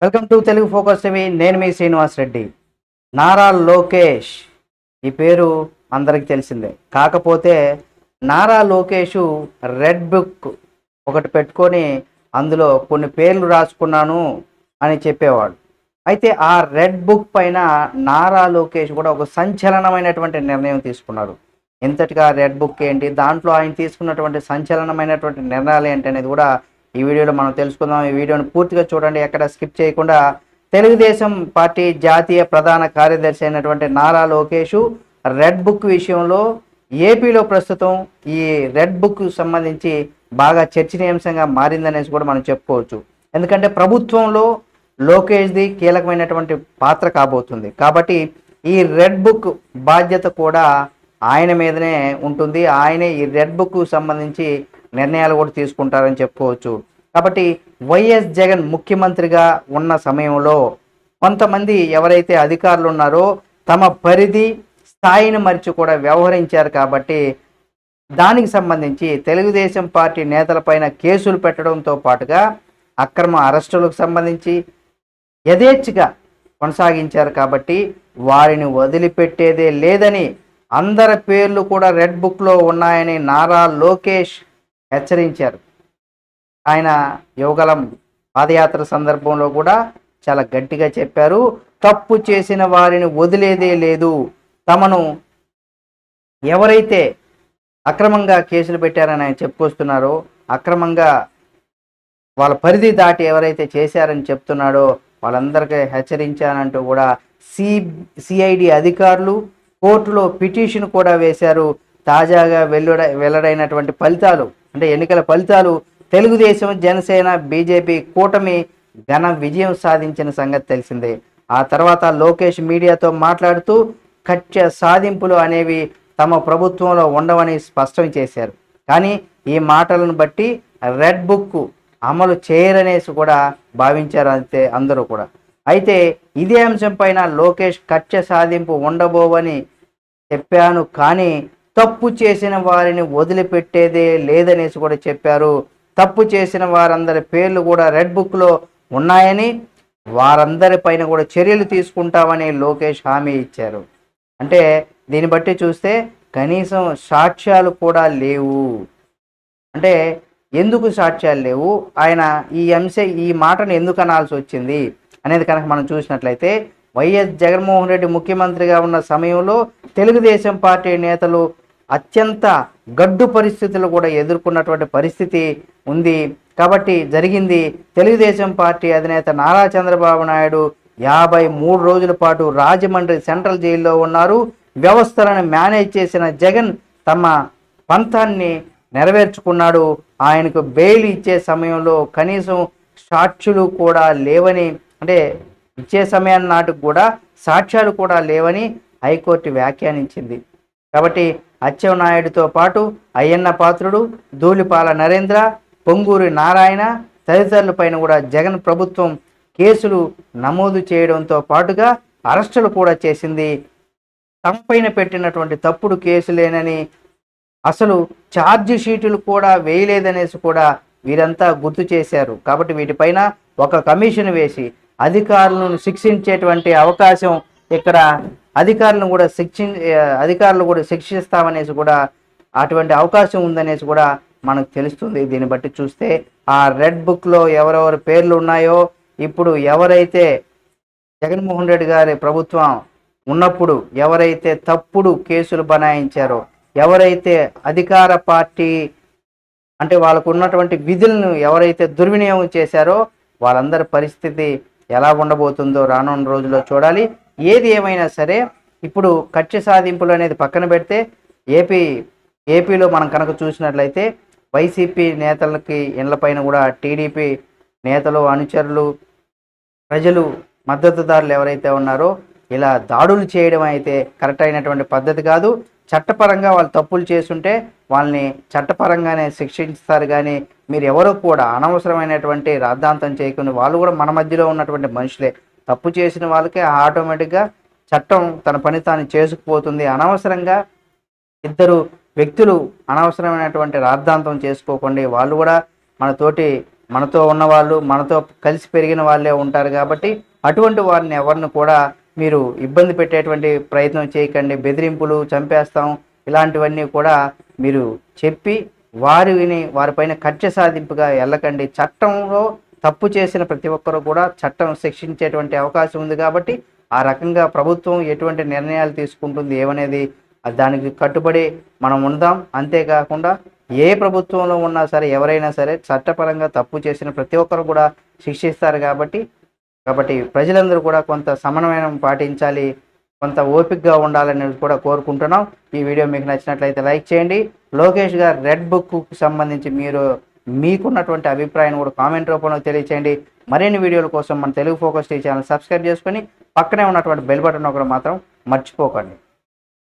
Welcome to Telugu focus TV. నేను మీ శ్రీనివాస్ రెడ్డి. నారా లోకేష్ ఈ పేరు అందరికి తెలిసిందే. కాకపోతే నారా లోకేష్ రెడ్ బుక్ ఒకటి పెట్టుకొని అందులో కొన్ని పేర్లు రాసుకున్నాను అని చెప్పేవాడు. అయితే ఆ రెడ్ బుక్ పైన నారా లోకేష్ కూడా ఒక సంచలనమైనటువంటి నిర్ణయం తీసుకున్నారు. ఇంతటిగా రెడ్ బుక్ ఏంటి, దాంట్లో ఆయన తీసుకున్నటువంటి సంచలనమైనటువంటి నిర్ణయాలు ఏంటి అనేది కూడా ఈ వీడియోలో మనం తెలుసుకుందాం. ఈ వీడియోని పూర్తిగా చూడండి, ఎక్కడ స్కిప్ చేయకుండా. తెలుగుదేశం పార్టీ జాతీయ ప్రధాన కార్యదర్శి అయినటువంటి నారా లోకేష్ రెడ్ బుక్ విషయంలో ఏపీలో ప్రస్తుతం ఈ రెడ్ బుక్ సంబంధించి బాగా చర్చనీయాంశంగా మారిందనేసి కూడా మనం చెప్పుకోవచ్చు. ఎందుకంటే ప్రభుత్వంలో లోకేష్ది కీలకమైనటువంటి పాత్ర కాబోతుంది. కాబట్టి ఈ రెడ్ బుక్ బాధ్యత కూడా ఆయన మీదనే ఉంటుంది. ఆయనే ఈ రెడ్ బుక్ సంబంధించి నిర్ణయాలు కూడా తీసుకుంటారని చెప్పుకోవచ్చు. కాబట్టి వైఎస్ జగన్ ముఖ్యమంత్రిగా ఉన్న సమయంలో కొంతమంది ఎవరైతే అధికారులు ఉన్నారో తమ పరిధి స్థాయిని మరిచి కూడా వ్యవహరించారు. కాబట్టి దానికి సంబంధించి తెలుగుదేశం పార్టీ నేతలపైన కేసులు పెట్టడంతో పాటుగా అక్రమ అరెస్టులకు సంబంధించి యథేచ్ఛగా కొనసాగించారు. కాబట్టి వారిని వదిలిపెట్టేదే లేదని, అందరి పేర్లు కూడా రెడ్ బుక్లో ఉన్నాయని నారా లోకేష్ హెచ్చరించారు. ఆయన యువగలం పాదయాత్ర సందర్భంలో కూడా చాలా గట్టిగా చెప్పారు. తప్పు చేసిన వారిని వదిలేదే లేదు. తమను ఎవరైతే అక్రమంగా కేసులు పెట్టారని ఆయన చెప్పుకొస్తున్నారో, అక్రమంగా వాళ్ళ పరిధి దాటి ఎవరైతే చేశారని చెప్తున్నాడో వాళ్ళందరికీ హెచ్చరించానంటూ కూడా సిఐడి అధికారులు కోర్టులో పిటిషన్ కూడా వేశారు. తాజాగా వెల్లడైనటువంటి ఫలితాలు అంటే ఎన్నికల ఫలితాలు తెలుగుదేశం, జనసేన, బీజేపీ కూటమి ఘన విజయం సాధించిన సంగతి తెలిసిందే. ఆ తర్వాత లోకేష్ మీడియాతో మాట్లాడుతూ కక్ష సాధింపులు అనేవి తమ ప్రభుత్వంలో ఉండవని స్పష్టం చేశారు. కానీ ఈ మాటలను బట్టి రెడ్ బుక్ అమలు చేయరనేసి కూడా భావించారు అంతే అందరూ కూడా. అయితే ఇదే అంశం పైన లోకేష్ కక్ష సాధింపు ఉండబోవని చెప్పాను, కానీ తప్పు చేసిన వారిని వదిలిపెట్టేదే లేదనేసి కూడా చెప్పారు. తప్పు చేసిన వారందరి పేర్లు కూడా రెడ్ బుక్లో ఉన్నాయని, వారందరిపైన కూడా చర్యలు తీసుకుంటామని లోకేష్ హామీ ఇచ్చారు. అంటే దీన్ని బట్టి చూస్తే కనీసం సాక్ష్యాలు కూడా లేవు. అంటే ఎందుకు సాక్ష్యాలు లేవు, ఆయన ఈ మాటను ఎందుకు అనాల్సి వచ్చింది అనేది కనుక మనం చూసినట్లయితే, వైఎస్ జగన్మోహన్ రెడ్డి ముఖ్యమంత్రిగా ఉన్న సమయంలో తెలుగుదేశం పార్టీ నేతలు అత్యంత గడ్డు పరిస్థితులు కూడా ఎదుర్కొన్నటువంటి పరిస్థితి ఉంది. కాబట్టి జరిగింది, తెలుగుదేశం పార్టీ అధినేత నారా చంద్రబాబు నాయుడు 53 రోజుల పాటు రాజమండ్రి సెంట్రల్ జైల్లో ఉన్నారు. వ్యవస్థలను మేనేజ్ చేసిన జగన్ తమ పంతాన్ని నెరవేర్చుకున్నాడు. ఆయనకు బెయిల్ ఇచ్చే సమయంలో కనీసం సాక్షులు కూడా లేవని, అంటే ఇచ్చే సమయాన్ని నాటికి కూడా సాక్ష్యాలు కూడా లేవని హైకోర్టు వ్యాఖ్యానించింది. కాబట్టి అచ్చెన్నాయుడుతో పాటు అయ్యన్న పాత్రుడు, ధూళిపాల నరేంద్ర, పొంగూరి నారాయణ తదితరులపైన కూడా జగన్ ప్రభుత్వం కేసులు నమోదు చేయడంతో పాటుగా అరెస్టులు కూడా చేసింది. తమపైన పెట్టినటువంటి తప్పుడు కేసులేనని, అసలు ఛార్జీ షీటులు కూడా వేయలేదనేసి కూడా వీరంతా గుర్తు చేశారు. కాబట్టి వీటిపైన ఒక కమిషన్ వేసి అధికారులను శిక్షించేటువంటి అవకాశం, ఇక్కడ అధికారులు కూడా శిక్షిస్తామనేసి కూడా అటువంటి అవకాశం ఉందనేసి కూడా మనకు తెలుస్తుంది. దీన్ని బట్టి చూస్తే ఆ రెడ్ బుక్లో ఎవరెవరి పేర్లు ఉన్నాయో, ఇప్పుడు ఎవరైతే జగన్మోహన్ రెడ్డి గారి ప్రభుత్వం ఉన్నప్పుడు ఎవరైతే తప్పుడు కేసులు బనాయించారో, ఎవరైతే అధికార పార్టీ అంటే వాళ్ళకు ఉన్నటువంటి విధులను ఎవరైతే దుర్వినియోగం చేశారో వాళ్ళందరి పరిస్థితి ఎలా ఉండబోతుందో రానున్న రోజుల్లో చూడాలి. ఏది ఏమైనా సరే ఇప్పుడు కక్ష సాధింపులు అనేది పక్కన పెడితే ఏపీలో మనం కనుక చూసినట్లయితే వైసీపీ నేతలకి ఇళ్లపైన కూడా టీడీపీ నేతలు, అనుచరులు, ప్రజలు, మద్దతుదారులు ఎవరైతే ఉన్నారో ఇలా దాడులు చేయడం అయితే కరెక్ట్ అయినటువంటి పద్ధతి కాదు. చట్టపరంగా వాళ్ళు తప్పులు చేస్తుంటే వాళ్ళని చట్టపరంగానే శిక్షిస్తారు. కానీ మీరు ఎవరో కూడా అనవసరమైనటువంటి రాద్ధాంతం చేయకుండా, వాళ్ళు కూడా మన మధ్యలో ఉన్నటువంటి మనుషులే. తప్పు చేసిన వాళ్ళకి ఆటోమేటిక్గా చట్టం తన పని తాను చేసుకుపోతుంది. అనవసరంగా ఇద్దరు వ్యక్తులు అనవసరమైనటువంటి రాద్ధాంతం చేసుకోకండి. వాళ్ళు కూడా మన తోటి మనతో ఉన్నవాళ్ళు, మనతో కలిసి పెరిగిన వాళ్ళే ఉంటారు కాబట్టి అటువంటి వారిని ఎవరిని కూడా మీరు ఇబ్బంది పెట్టేటువంటి ప్రయత్నం చేయకండి. బెదిరింపులు, చంపేస్తాం ఇలాంటివన్నీ కూడా మీరు చెప్పి వారిపైన కక్ష సాధింపుగా వెళ్ళకండి. చట్టంలో తప్పు చేసిన ప్రతి ఒక్కరు కూడా చట్టం శిక్షించేటువంటి అవకాశం ఉంది కాబట్టి ఆ రకంగా ప్రభుత్వం ఎటువంటి నిర్ణయాలు తీసుకుంటుంది ఏమనేది దానికి కట్టుబడి మనం ఉందాం. అంతేకాకుండా ఏ ప్రభుత్వంలో ఉన్నా సరే ఎవరైనా సరే చట్టపరంగా తప్పు చేసిన ప్రతి ఒక్కరు కూడా శిక్షిస్తారు కాబట్టి ప్రజలందరూ కూడా కొంత సమన్వయం పాటించాలి, కొంత ఓపికగా ఉండాలని కూడా కోరుకుంటున్నాం. ఈ వీడియో మీకు నచ్చినట్లయితే లైక్ చేయండి. లోకేష్ గారు రెడ్ బుక్కు సంబంధించి మీకున్నటువంటి అభిప్రాయాన్ని కూడా కామెంట్ రూపంలో తెలియచేయండి. మరిన్ని వీడియోల కోసం మన Telugu focus TV channel subscribe చేసుకొని పక్కనే ఉన్నటువంటి బెల్ బటన్ ఒకటి మాత్రం మర్చిపోకండి.